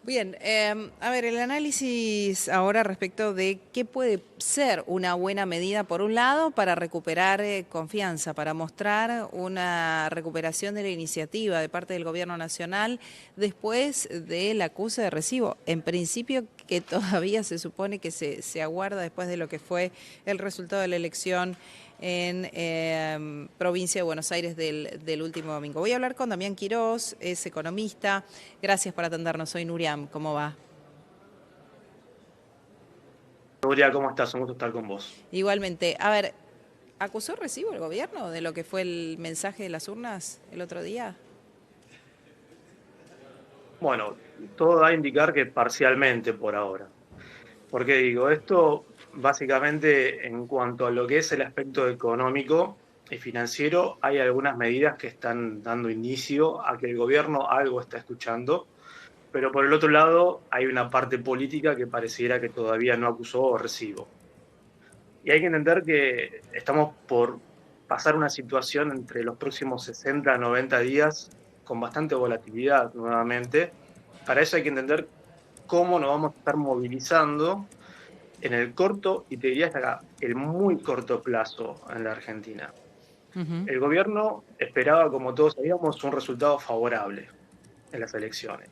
Bien, a ver, el análisis ahora respecto de qué puede ser una buena medida, por un lado, para recuperar confianza, para mostrar una recuperación de la iniciativa de parte del gobierno nacional después del acuse de recibo. En principio, que todavía se supone que se aguarda después de lo que fue el resultado de la elección en provincia de Buenos Aires del último domingo. Voy a hablar con Damián Quirós, es economista. Gracias por atendernos. Soy Nuriam. ¿Cómo va? Nuria, ¿cómo estás? Un gusto estar con vos. Igualmente. A ver, ¿acusó recibo el gobierno de lo que fue el mensaje de las urnas el otro día? Bueno, todo da a indicar que parcialmente por ahora. ¿Por qué digo esto? Básicamente, en cuanto a lo que es el aspecto económico y financiero, hay algunas medidas que están dando inicio a que el gobierno algo está escuchando, pero por el otro lado hay una parte política que pareciera que todavía no acusó o recibo. Y hay que entender que estamos por pasar una situación entre los próximos 60 a 90 días con bastante volatilidad nuevamente. Para eso hay que entender cómo nos vamos a estar movilizando en el corto y te diría hasta el muy corto plazo en la Argentina. Ujú. El gobierno esperaba, como todos sabíamos, un resultado favorable en las elecciones.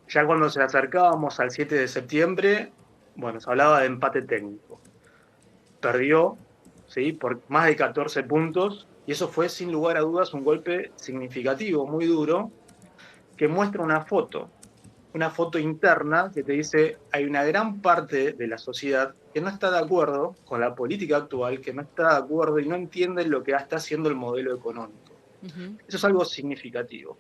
Ya cuando se acercábamos al 7 de septiembre, bueno, se hablaba de empate técnico. Perdió, ¿sí? Por más de 14 puntos, y eso fue sin lugar a dudas un golpe significativo, muy duro, que muestra una foto interna que te dice hay una gran parte de la sociedad que no está de acuerdo con la política actual, que no está de acuerdo y no entiende lo que está haciendo el modelo económico. Ujú. Eso es algo significativo.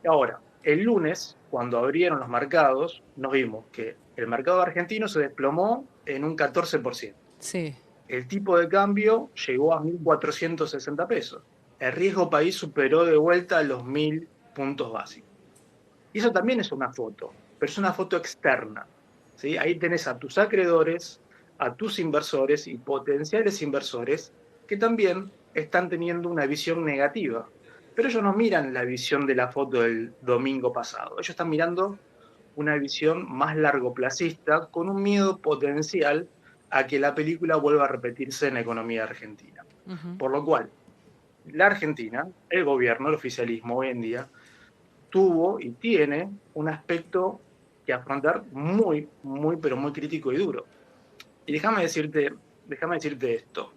Ahora, el lunes, cuando abrieron los mercados, nos vimos que el mercado argentino se desplomó en un 14%. Sí. El tipo de cambio llegó a 1.460 pesos. El riesgo país superó de vuelta los 1.000 puntos básicos. Y eso también es una foto, pero es una foto externa. ¿Sí? Ahí tenés a tus acreedores, a tus inversores y potenciales inversores que también están teniendo una visión negativa. Pero ellos no miran la visión de la foto del domingo pasado. Ellos están mirando una visión más largoplacista con un miedo potencial a que la película vuelva a repetirse en la economía argentina. Ujú. Por lo cual, la Argentina, el gobierno, el oficialismo hoy en día, tuvo y tiene un aspecto que afrontar muy, muy, pero muy crítico y duro. Y déjame decirte esto.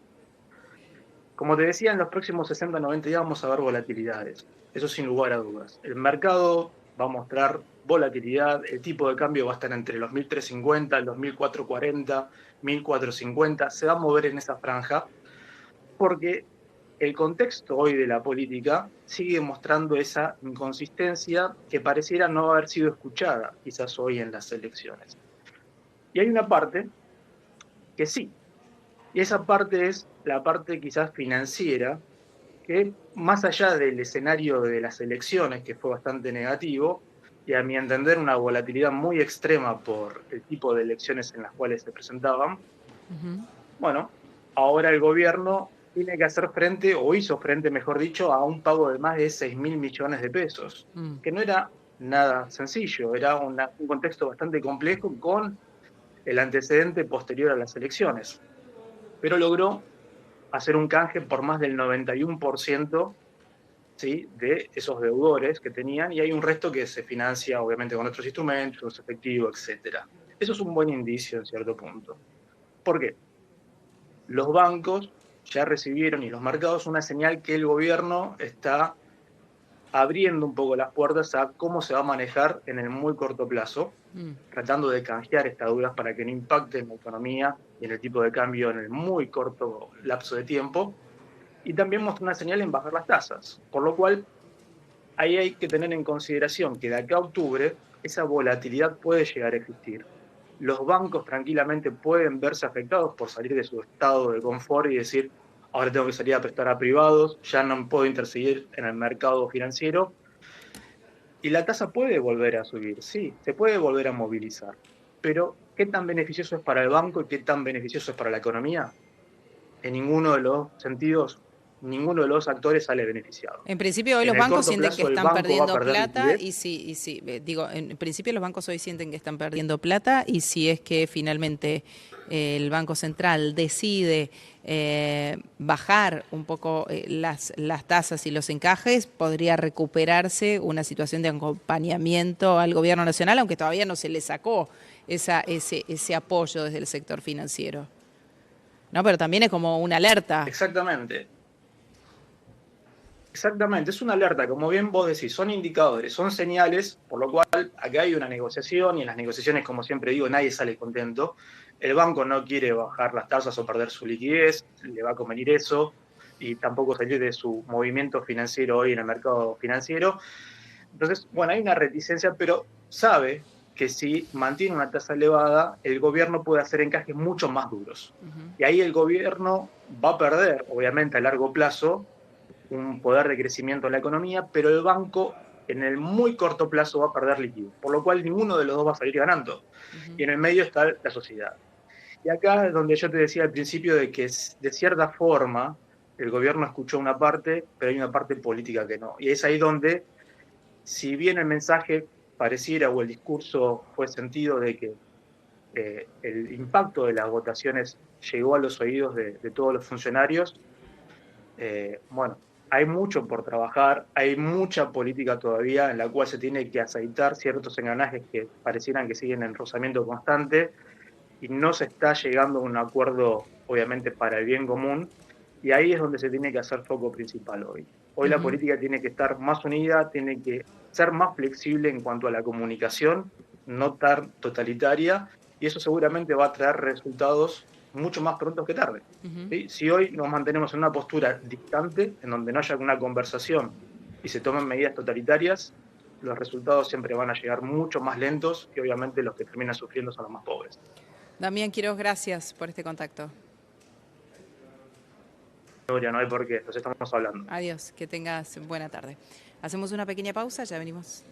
Como te decía, en los próximos 60, 90 días vamos a ver volatilidades. Eso sin lugar a dudas. El mercado va a mostrar volatilidad, el tipo de cambio va a estar entre los 1.350, los 1.440, 1.450, se va a mover en esa franja, porque el contexto hoy de la política sigue mostrando esa inconsistencia que pareciera no haber sido escuchada quizás hoy en las elecciones. Y hay una parte que sí, y esa parte es la parte quizás financiera, que más allá del escenario de las elecciones, que fue bastante negativo, y a mi entender una volatilidad muy extrema por el tipo de elecciones en las cuales se presentaban, Ujú. bueno, ahora el gobierno tiene que hacer frente, o hizo frente, mejor dicho, a un pago de más de 6.000 millones de pesos, Mm. que no era nada sencillo, era un contexto bastante complejo con el antecedente posterior a las elecciones, pero logró hacer un canje por más del 91%, ¿sí? De esos deudores que tenían, y hay un resto que se financia obviamente con otros instrumentos, efectivo, etcétera. Eso es un buen indicio en cierto punto. ¿Por qué? Los bancos ya recibieron y los mercados una señal que el gobierno está abriendo un poco las puertas a cómo se va a manejar en el muy corto plazo, Mm. tratando de canjear estas dudas para que no impacte en la economía y en el tipo de cambio en el muy corto lapso de tiempo, y también muestra una señal en bajar las tasas, por lo cual ahí hay que tener en consideración que de acá a octubre esa volatilidad puede llegar a existir. Los bancos tranquilamente pueden verse afectados por salir de su estado de confort y decir, ahora tengo que salir a prestar a privados, ya no puedo interceder en el mercado financiero, y la tasa puede volver a subir, sí, se puede volver a movilizar. Pero, ¿qué tan beneficioso es para el banco y qué tan beneficioso es para la economía? En ninguno de los sentidos ninguno de los actores sale beneficiado. En principio hoy En los el bancos corto sienten que plazo el están banco va a perdiendo perder plata liquidez. digo, en principio los bancos hoy sienten que están perdiendo plata y si es que finalmente el Banco Central decide bajar un poco las tasas y los encajes, podría recuperarse una situación de acompañamiento al gobierno nacional, aunque todavía no se le sacó ese apoyo desde el sector financiero. No, pero también es como una alerta. Exactamente. Exactamente, es una alerta, como bien vos decís, son indicadores, son señales, por lo cual acá hay una negociación y en las negociaciones, como siempre digo, nadie sale contento. El banco no quiere bajar las tasas o perder su liquidez, le va a convenir eso y tampoco salir de su movimiento financiero hoy en el mercado financiero. Entonces, bueno, hay una reticencia, pero sabe que si mantiene una tasa elevada, el gobierno puede hacer encajes mucho más duros. Y ahí el gobierno va a perder, obviamente, a largo plazo un poder de crecimiento en la economía, pero el banco en el muy corto plazo va a perder liquidez, por lo cual ninguno de los dos va a salir ganando. Y en el medio está la sociedad. Y acá es donde yo te decía al principio de que de cierta forma el gobierno escuchó una parte, pero hay una parte política que no. Y es ahí donde, si bien el mensaje pareciera o el discurso fue sentido de que el impacto de las votaciones llegó a los oídos de todos los funcionarios, bueno, hay mucho por trabajar, hay mucha política todavía en la cual se tiene que aceitar ciertos engranajes que parecieran que siguen en rozamiento constante y no se está llegando a un acuerdo, obviamente, para el bien común, y ahí es donde se tiene que hacer foco principal hoy. Hoy la Ujú. política tiene que estar más unida, tiene que ser más flexible en cuanto a la comunicación, no tan totalitaria, y eso seguramente va a traer resultados mucho más pronto que tarde. Ujú. ¿Sí? Si hoy nos mantenemos en una postura distante, en donde no haya una conversación y se tomen medidas totalitarias, los resultados siempre van a llegar mucho más lentos y obviamente los que terminan sufriendo son los más pobres. Damián Quiroz, gracias por este contacto. Gloria, no hay por qué, nos estamos hablando. Adiós, que tengas buena tarde. Hacemos una pequeña pausa, ya venimos.